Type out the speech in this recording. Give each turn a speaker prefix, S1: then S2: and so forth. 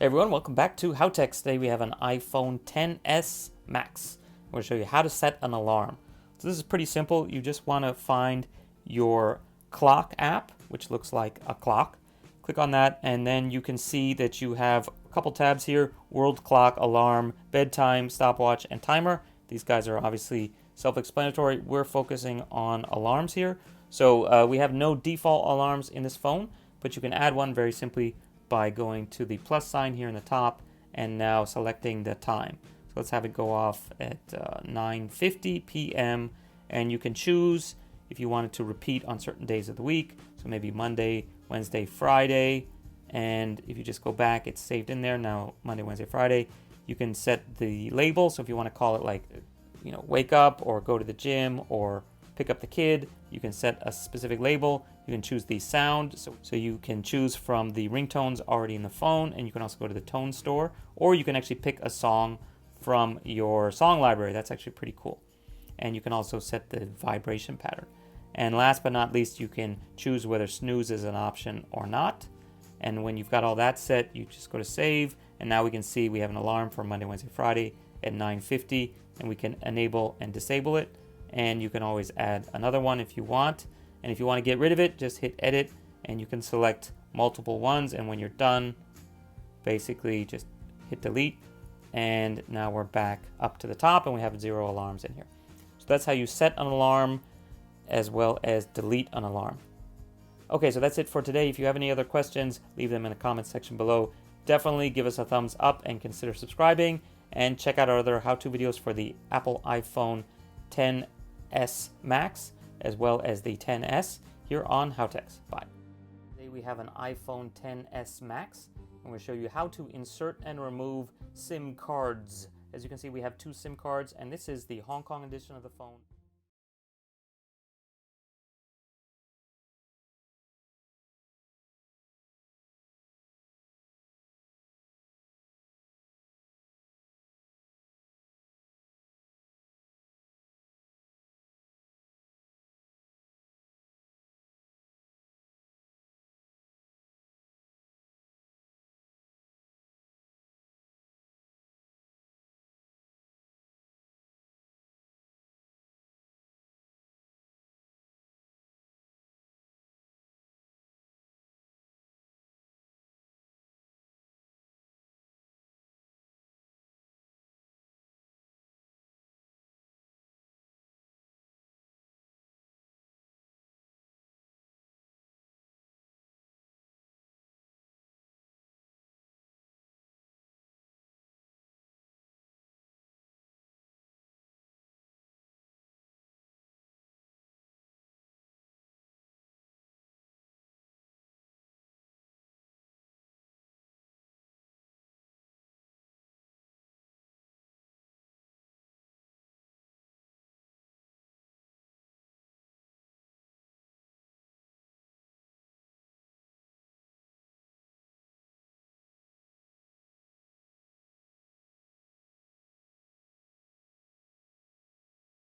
S1: Hey everyone, welcome back to Howtechs. Today we have an iPhone XS Max. I'm going to show you how to set an alarm. So this is pretty simple. You just want to find your clock app, which looks like a clock. Click on that and then you can see that you have a couple tabs here: world clock, alarm, bedtime, stopwatch, and timer. These guys are obviously self-explanatory. We're focusing on alarms here. So we have no default alarms in this phone, but you can add one very simply by going to the plus sign here in the top and now selecting the time. So let's have it go off at 9:50 p.m. and you can choose if you want it to repeat on certain days of the week. So maybe Monday, Wednesday, Friday, and if you just go back, it's saved in there now. Monday, Wednesday, Friday. You can set the label. So if you want to call it like, wake up or go to the gym or pick up the kid, you can set a specific label. You can choose the sound, so you can choose from the ringtones already in the phone, and you can also go to the tone store, or you can actually pick a song from your song library. That's actually pretty cool. And you can also set the vibration pattern. And last but not least, you can choose whether snooze is an option or not. And when you've got all that set, you just go to save, and now we can see we have an alarm for Monday, Wednesday, Friday at 9:50, and we can enable and disable it. And you can always add another one if you want. And if you want to get rid of it, just hit edit and you can select multiple ones. And when you're done, basically just hit delete. And now we're back up to the top and we have 0 alarms in here. So that's how you set an alarm as well as delete an alarm. Okay, so that's it for today. If you have any other questions, leave them in the comment section below. Definitely give us a thumbs up and consider subscribing. And check out our other how-to videos for the Apple iPhone XS Max as well as the XS here on Howtechs. Bye. Today we have an iPhone XS Max. I'm going to show you how to insert and remove SIM cards. As you can see, we have 2 SIM cards, and this is the Hong Kong edition of the phone.